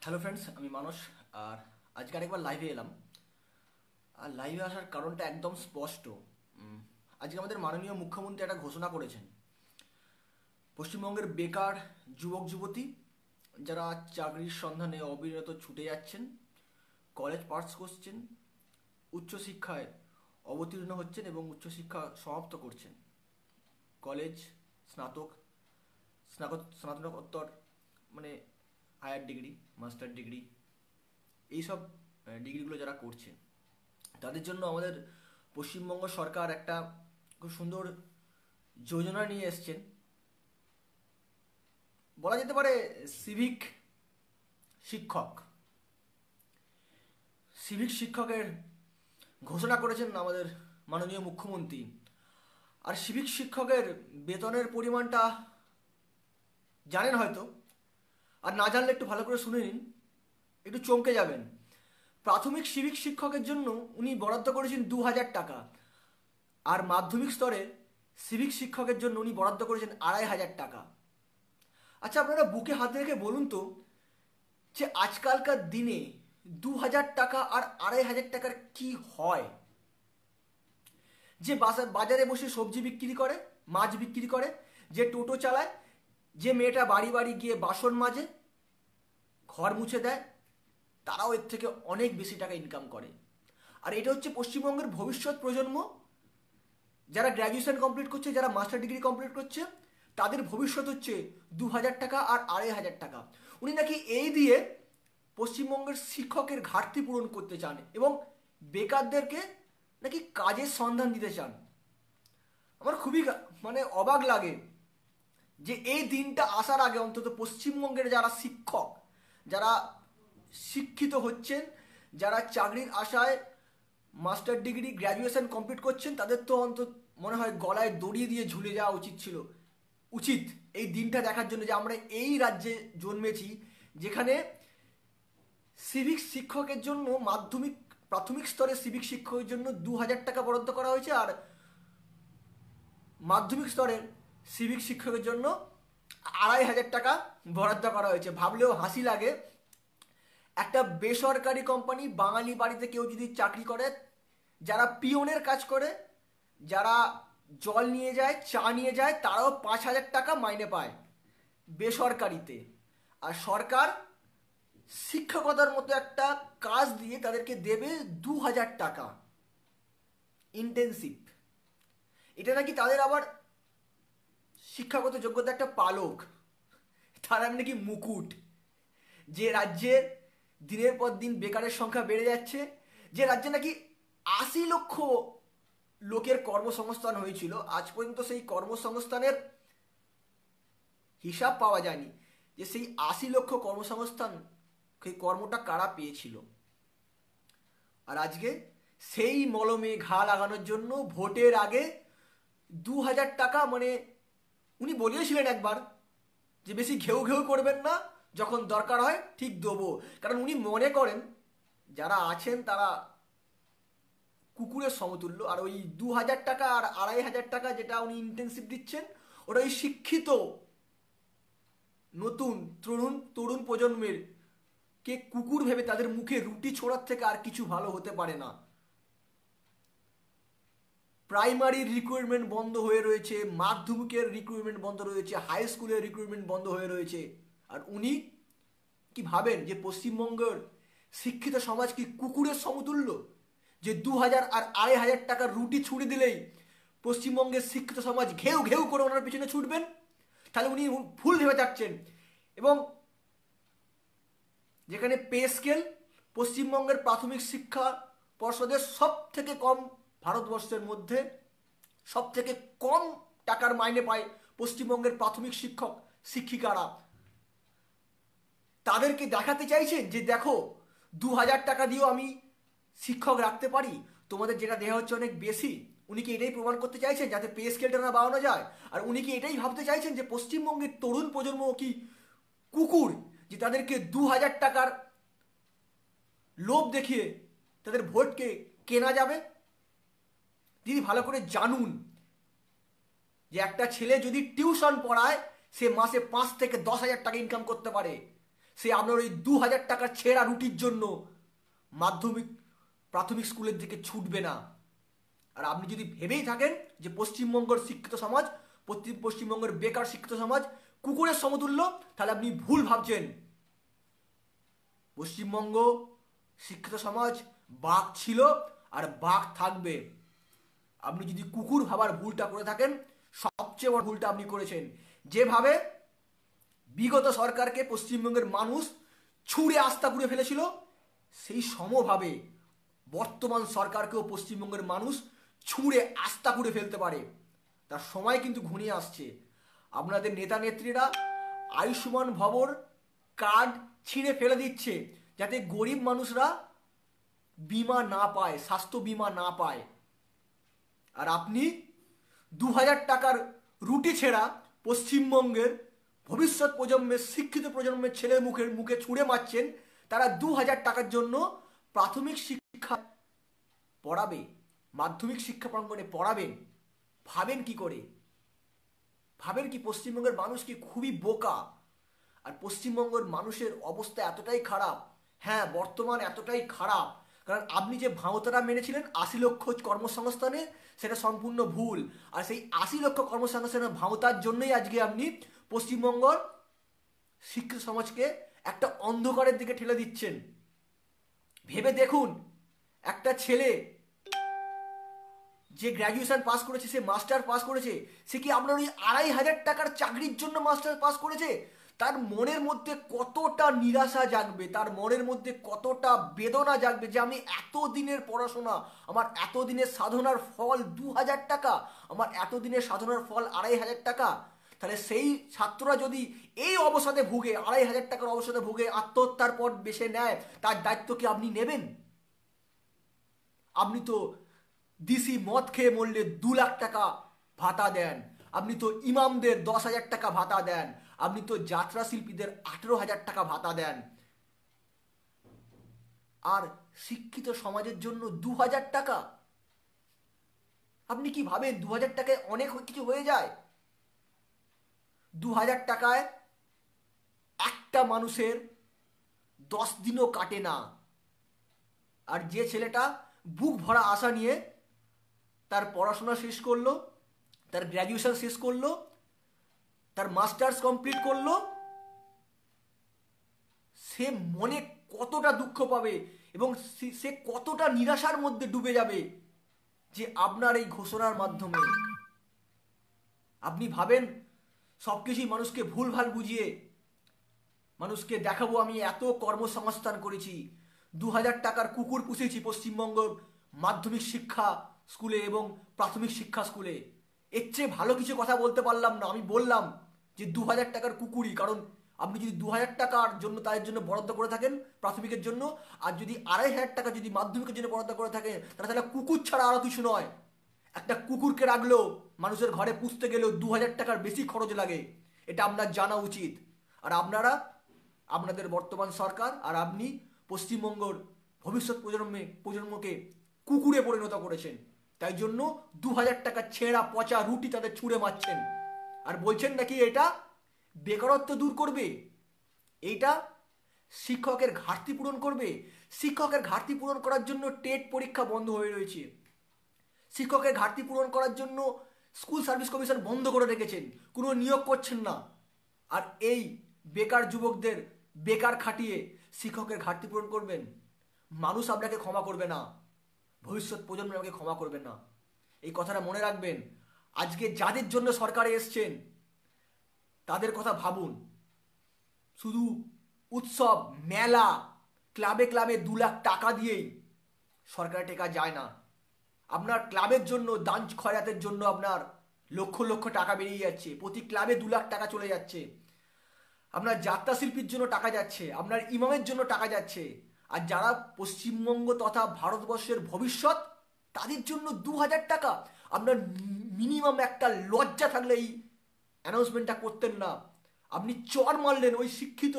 Hello friends, আমি মানস। আর আজকে আরেকবার লাইভে এলাম। আর লাইভে আসার কারণটা একদম স্পষ্ট। আজকে আমাদের মাননীয় মুখ্যমন্ত্রী একটা ঘোষণা করেছেন। পশ্চিমবঙ্গের বেকার যুবক যুবতী যারা চাকরির সন্ধানে অবিরত ছুটে যাচ্ছেন, কলেজ পাস করছেন, উচ্চশিক্ষায় অবতীর্ণ হচ্ছেন এবং উচ্চশিক্ষা সমাপ্ত করছেন, কলেজ, স্নাতক, স্নাতকোত্তর, মানে হায়ার ডিগ্রি, মাস্টার ডিগ্রি, এইসব ডিগ্রিগুলো যারা করছে তাদের জন্য আমাদের পশ্চিমবঙ্গ সরকার একটা খুব সুন্দর যোজনা নিয়ে এসছেন। বলা যেতে পারে সিভিক শিক্ষক সিভিক শিক্ষকের ঘোষণা করেছেন আমাদের মাননীয় মুখ্যমন্ত্রী। আর সিভিক শিক্ষকের বেতনের পরিমাণটা জানেন হয়তো, আর না জানলে একটু ভালো করে শুনে নিন, একটু চমকে যাবেন। প্রাথমিক সিভিক শিক্ষকের জন্য উনি বরাদ্দ করেছেন 2,000 টাকা, আর মাধ্যমিক স্তরে সিভিক শিক্ষকের জন্য উনি বরাদ্দ করেছেন 2,500 টাকা। আচ্ছা, আপনারা বুকে হাত রেখে বলুন তো, যে আজকালকার দিনে 2,000 টাকা আর 2,500 টাকার কি হয়? যে বাজারে বসে সবজি বিক্রি করে, মাছ বিক্রি করে, যে টোটো চালায়, যে মেয়েটা বাড়ি বাড়ি গিয়ে বাসন মাজে, ঘর মুছে দেয়, তারাও এর থেকে অনেক বেশি টাকা ইনকাম করে। আর এটা হচ্ছে পশ্চিমবঙ্গের ভবিষ্যৎ প্রজন্ম, যারা গ্র্যাজুয়েশন কমপ্লিট করছে, যারা মাস্টার ডিগ্রি কমপ্লিট করছে, তাদের ভবিষ্যৎ হচ্ছে 2,000 টাকা আর 2,500 টাকা। উনি নাকি এই দিয়ে পশ্চিমবঙ্গের শিক্ষকের ঘাটতি পূরণ করতে চান এবং বেকারদেরকে নাকি কাজের সন্ধান দিতে চান। আমার খুবই মানে অবাক লাগে যে এই দিনটা আসার আগে অন্তত পশ্চিমবঙ্গের যারা শিক্ষক, যারা শিক্ষিত হচ্ছেন, যারা চাকরির আশায় মাস্টার ডিগ্রি গ্র্যাজুয়েশন কমপ্লিট করছেন, তাদের তো অন্তত মনে হয় গলায় দড়ি দিয়ে ঝুলে যাওয়া উচিত ছিল, উচিত এই দিনটা দেখার জন্য যে আমরা এই রাজ্যে জন্মেছি যেখানে সিভিক শিক্ষকের জন্য প্রাথমিক স্তরে সিভিক শিক্ষকের জন্য 2,000 টাকা বরাদ্দ করা হয়েছে, আর মাধ্যমিক স্তরের সিভিক শিক্ষকের জন্য 2,500 টাকা বরাদ্দ করা হয়েছে। ভাবলেও হাসি লাগে। একটা বেসরকারি কোম্পানি, বাঙালি বাড়িতে কেউ যদি চাকরি করে, যারা পিওনের কাজ করে, যারা জল নিয়ে যায়, চা নিয়ে যায়, তারাও 5,000 টাকা মাইনে পায় বেসরকারিতে। আর সরকার শিক্ষকতার মতো একটা কাজ দিয়ে তাদেরকে দেবে 2,000 টাকা ইন্টেনসিভ। এটা নাকি তাদের আবার শিক্ষাগত যোগ্যতা একটা পালক, তারা নাকি মুকুট। যে রাজ্যে দিনের পর দিন বেকারের সংখ্যা বেড়ে যাচ্ছে, যে রাজ্যে নাকি 80 লক্ষ লোকের কর্মসংস্থান হয়েছিল, আজ পর্যন্ত সেই কর্মসংস্থানের হিসাব পাওয়া যায়নি যে সেই 80 লক্ষ কর্মসংস্থান, সেই কর্মটা কারা পেয়েছিল। আর আজকে সেই মলমে ঘা লাগানোর জন্য ভোটের আগে 2,000 টাকা, মানে উনি বলিয়েছিলেন একবার যে বেশি ঘেউ ঘেউ করবেন না, যখন দরকার হয় ঠিক দেবো। কারণ উনি মনে করেন যারা আছেন তারা কুকুরের সমতুল্য, আর ওই 2,000 টাকা আর 2,500 টাকা যেটা উনি ইন্টেনসিভ দিচ্ছেন, ওটা ওই শিক্ষিত নতুন তরুণ তরুণ প্রজন্মের কে কুকুর ভেবে তাদের মুখে রুটি ছোড়ার থেকে আর কিছু ভালো হতে পারে না। প্রাইমারির রিক্রুটমেন্ট বন্ধ হয়ে রয়েছে, মাধ্যমিকের রিক্রুটমেন্ট বন্ধ রয়েছে, হাই স্কুলের রিক্রুটমেন্ট বন্ধ হয়ে রয়েছে। আর উনি কি ভাবেন যে পশ্চিমবঙ্গের শিক্ষিত সমাজ কি কুকুরের সমতুল্য, যে 2,000 আর 2,500 টাকার রুটি ছুড়ে দিলেই পশ্চিমবঙ্গের শিক্ষিত সমাজ ঘেউ ঘেউ করে ওনার পিছনে ছুটবেন? তাহলে উনি ভুল ভেবে থাকছেন। এবং যেখানে পে স্কেল পশ্চিমবঙ্গের প্রাথমিক শিক্ষা পর্ষদের সব থেকে কম, ভারতবর্ষের মধ্যে সব থেকে কম টাকার মাইনে পায় পশ্চিমবঙ্গের প্রাথমিক শিক্ষক শিক্ষিকারা, তাদেরকে দেখাতে চাইছেন যে দেখো 2,000 টাকা দিয়েও আমি শিক্ষক রাখতে পারি, তোমাদের যেটা দেওয়া হচ্ছে অনেক বেশি। উনি কি এটাই প্রমাণ করতে চাইছেন যাতে পে স্কেলটা না বাড়ানো যায়? আর উনি কি এটাই ভাবতে চাইছেন যে পশ্চিমবঙ্গের তরুণ প্রজন্ম কি কুকুর, যে তাদেরকে 2,000 টাকার লোভ দেখিয়ে তাদের ভোটকে কেনা যাবে? দিদি ভালো করে জানুন যে একটা ছেলে যদি টিউশন পড়ায়, সে মাসে 5 থেকে 10,000 টাকা ইনকাম করতে পারে। সে আপনার ওই 2000 টাকার ছেঁড়া রুটির জন্য মাধ্যমিক প্রাথমিক স্কুলের দিকে ছুটবে না। আর আপনি যদি ভেবেই থাকেন যে পশ্চিমবঙ্গের শিক্ষিত সমাজ, পশ্চিমবঙ্গের বেকার শিক্ষিত সমাজ কুকুরের সমতুল্য, তাহলে আপনি ভুল ভাবছেন। পশ্চিমবঙ্গ শিক্ষিত সমাজ বাঘ ছিল আর বাঘ থাকবে। আপনি যদি কুকুর ভাবার ভুলটা করে থাকেন, সবচেয়ে বড় ভুলটা আপনি করেছেন। যেভাবে বিগত সরকারকে পশ্চিমবঙ্গের মানুষ ছুঁড়ে আস্তাপুরে ফেলেছিল, সেই সমভাবে বর্তমান সরকারকেও পশ্চিমবঙ্গের মানুষ ছুঁড়ে আস্তাপুরে ফেলতে পারে। তার সময় কিন্তু ঘনিয়ে আসছে। আপনাদের নেতা নেত্রীরা আয়ুষ্মান ভবর কার্ড ছিঁড়ে ফেলে দিচ্ছে যাতে গরিব মানুষরা বিমা না পায়, স্বাস্থ্য বিমা না পায়। আর আপনি 2000 টাকার রুটি ছেঁড়া পশ্চিমবঙ্গের ভবিষ্যৎ প্রজন্মের, শিক্ষিত প্রজন্মের ছেলের মুখে ছুঁড়ে মারছেন। তারা 2000 টাকার জন্য প্রাথমিক শিক্ষা পড়াবে, মাধ্যমিক শিক্ষা প্রাঙ্গণে পড়াবেন। ভাবেন কি করে? ভাবেন কি পশ্চিমবঙ্গের মানুষ কি খুবই বোকা? আর পশ্চিমবঙ্গের মানুষের অবস্থা এতটাই খারাপ, হ্যাঁ বর্তমান এতটাই খারাপ, কারণ আপনি যে ভাঁওতাটা মেনেছিলেন 80 লক্ষ কর্মসংস্থানে, সেটা সম্পূর্ণ ভুল। আর সেই 80 লক্ষ কর্মসংস্থানের ভাঁওতার জন্যই আজকে আপনি পশ্চিমবঙ্গর শিক্ষিত সমাজকে একটা অন্ধকারের দিকে ঠেলে দিচ্ছেন। ভেবে দেখুন, একটা ছেলে যে গ্র্যাজুয়েশন পাস করেছে, সে মাস্টার পাস করেছে, সে কি আপনার ওই 2500 টাকার চাকরির জন্য মাস্টার পাস করেছে? তার মনের মধ্যে কতটা নিরাশা জাগবে, তার মনের মধ্যে কতটা বেদনা জাগবে যে আমি এতদিনের পড়াশোনা, আমার এতদিনের সাধনার ফল 2000 টাকা, আমার এতদিনের সাধনার ফল 2500 টাকা। তাহলে সেই ছাত্ররা যদি এই অবসাদে ভুগে, 2500 টাকার অবসাদে ভুগে আত্মহত্যার পথ বেছে নেয়, তার দায়িত্ব কি আপনি নেবেন? আপনি তো দিসি মদ খেয়ে মরলে 2 লাখ টাকা ভাতা দেন, আপনি তো ইমামদের 10,000 টাকা ভাতা দেন, আপনি তো যাত্রা শিল্পীদের 18,000 টাকা ভাতা দেন। আর শিক্ষিত সমাজের জন্য 2000 টাকা? আপনি কি ভাবেন 2000 টাকায় অনেক কিছু হয়ে যায়? 2000 টাকায় একটা মানুষের 10 দিনও কাটে না। আর যে ছেলেটা বুক ভরা আশা নিয়ে তার পড়াশোনা শেষ করলো, তার গ্র্যাজুয়েশন শেষ করলো, তার মাস্টার্স কমপ্লিট করলো, সে মনে কতটা দুঃখ পাবে এবং সে কতটা নিরাশার মধ্যে ডুবে যাবে যে আপনার এই ঘোষণার মাধ্যমে। আপনি ভাবেন সবকিছুই মানুষকে ভুলভাল বুঝিয়ে মানুষকে দেখাবো আমি এত কর্মসংস্থান করেছি, 2000 টাকার কুকুর পুষেছি পশ্চিমবঙ্গ মাধ্যমিক শিক্ষা স্কুলে এবং প্রাথমিক শিক্ষা স্কুলে। এর চেয়ে ভালো কিছু কথা বলতে পারলাম না। আমি বললাম যে 2000 টাকার কুকুরই, কারণ আপনি যদি 2000 টাকার জন্য তাদের জন্য বরাদ্দ করে থাকেন প্রাথমিকের জন্য, আর যদি 2500 টাকা যদি মাধ্যমিকের জন্য বরাদ্দ করে থাকেন, তাহলে কুকুর ছাড়া আরও কিছু নয়। একটা কুকুরকে রাখলেও মানুষের ঘরে পুষতে গেলেও 2000 টাকার বেশি খরচ লাগে, এটা আপনার জানা উচিত। আর আপনারা, আপনাদের বর্তমান সরকার আর আপনি পশ্চিমবঙ্গর ভবিষ্যৎ প্রজন্মকে কুকুরে পরিণত করেছেন। তাই জন্য 2000 টাকা ছেঁড়া পচা রুটি তাদের ছুঁড়ে মারছেন আর বলছেন নাকি এটা বেকারত্ব দূর করবে, এইটা শিক্ষকের ঘাটতি পূরণ করবে। শিক্ষকের ঘাটতি পূরণ করার জন্য টেট পরীক্ষা বন্ধ হয়ে রয়েছে, শিক্ষকের ঘাটতি পূরণ করার জন্য স্কুল সার্ভিস কমিশন বন্ধ করে রেখেছেন, কোনো নিয়োগ করছেন না। আর এই বেকার যুবকদের বেকার খাটিয়ে শিক্ষকের ঘাটতি পূরণ করবেন? মানুষ আপনাকে ক্ষমা করবে না, ভবিষ্যৎ প্রজন্ম আপনাকে ক্ষমা করবে না। এই কথাটা মনে রাখবেন। আজকে যাদের জন্য সরকারে এসছেন তাদের কথা ভাবুন। শুধু উৎসব, মেলা, ক্লাবে ক্লাবে 2 লাখ টাকা দিয়েই সরকারে টেকা যায় না। আপনার ক্লাবের জন্য, দান খয়রাতের জন্য আপনার লক্ষ লক্ষ টাকা বেরিয়ে যাচ্ছে, প্রতি ক্লাবে 2 লাখ টাকা চলে যাচ্ছে। আপনার যাত্রা শিল্পীর জন্য টাকা যাচ্ছে, আপনার ইমামের জন্য টাকা যাচ্ছে। আর যারা পশ্চিমবঙ্গ তথা ভারতবর্ষের ভবিষ্যৎ, তাদের জন্য 2000 টাকা। আপনার মিনিমাম একটা লজ্জা থাকলে এই অ্যানাউন্সমেন্টটা করতেন না। আপনি চর মারলেন ওই শিক্ষিত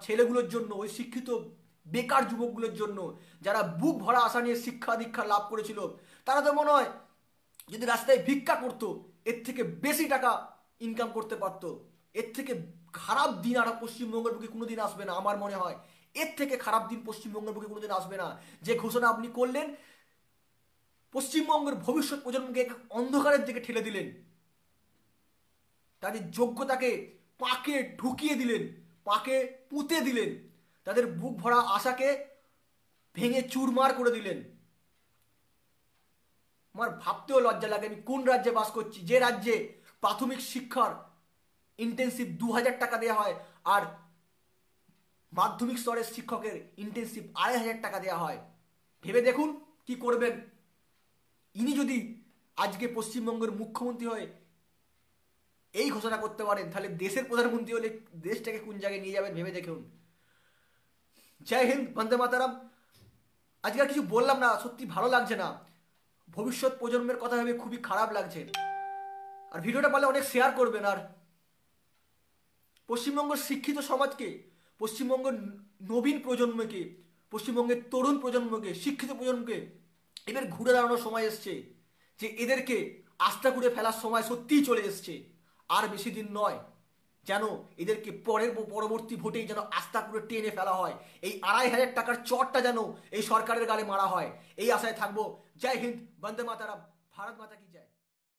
ছেলেগুলোর জন্য, ওই শিক্ষিত বেকার যুবকগুলোর জন্য যারা বুক ভরা আশা নিয়ে শিক্ষা দীক্ষা লাভ করেছিল। তারা তো মনে হয় যদি রাস্তায় ভিক্ষা করতো এর থেকে বেশি টাকা ইনকাম করতে পারতো, এর থেকে খারাপ দিন আর পশ্চিমবঙ্গের বুকে কোনোদিন আসবে না। আমার মনে হয় এর থেকে খারাপ দিন পশ্চিমবঙ্গের বুকে কোনোদিন আসবে না। যে ঘোষণা আপনি করলেন, পশ্চিমবঙ্গের ভবিষ্যৎ প্রজন্মকে এক অন্ধকারের দিকে ঠেলে দিলেন, তাদের যোগ্যতাকে পাকে ঢুকিয়ে দিলেন, পাকে পুঁতে দিলেন, তাদের বুক ভরা আশাকে ভেঙে চুরমার করে দিলেন। আমার ভাবতেও লজ্জা লাগে আমি কোন রাজ্যে বাস করছি, যে রাজ্যে প্রাথমিক শিক্ষার ইন্টেন্সিভ 2,000 টাকা দেওয়া হয়, আর মাধ্যমিক স্তরের শিক্ষকের ইন্টেন্সিভ 2,500 টাকা দেওয়া হয়। ভেবে দেখুন কি করবেন। ইনি যদি আজকে পশ্চিমবঙ্গের মুখ্যমন্ত্রী হয়ে এই ঘোষণা করতে পারেন, তাহলে দেশের প্রধানমন্ত্রী হলে দেশটাকে কোন জায়গায় নিয়ে যাবেন ভেবে দেখুন। জয় হিন্দ, বন্দে মাতারাম। আজকে আর কিছু বললাম না, সত্যি ভালো লাগছে না, ভবিষ্যৎ প্রজন্মের কথা ভেবে খুবই খারাপ লাগছে। আর ভিডিওটা পারলে অনেক শেয়ার করবেন। আর পশ্চিমবঙ্গের শিক্ষিত সমাজকে, পশ্চিমবঙ্গের নবীন প্রজন্মকে, পশ্চিমবঙ্গের তরুণ প্রজন্মকে, শিক্ষিত প্রজন্মকে এদের ঘুরে দাঁড়ানোর সময় এসছে, যে এদেরকে আস্থা করে ফেলার সময় সত্যিই চলে এসছে। আর বেশি দিন নয়, যেন এদেরকে পরবর্তী ভোটেই যেন আস্থা করে টেনে ফেলা হয়, এই 2,500 টাকার চটটা যেন এই সরকারের গালে মারা হয়, এই আশায় থাকবো। জয় হিন্দ, বন্দে মাতারাম, ভারত মাতা কি জয়।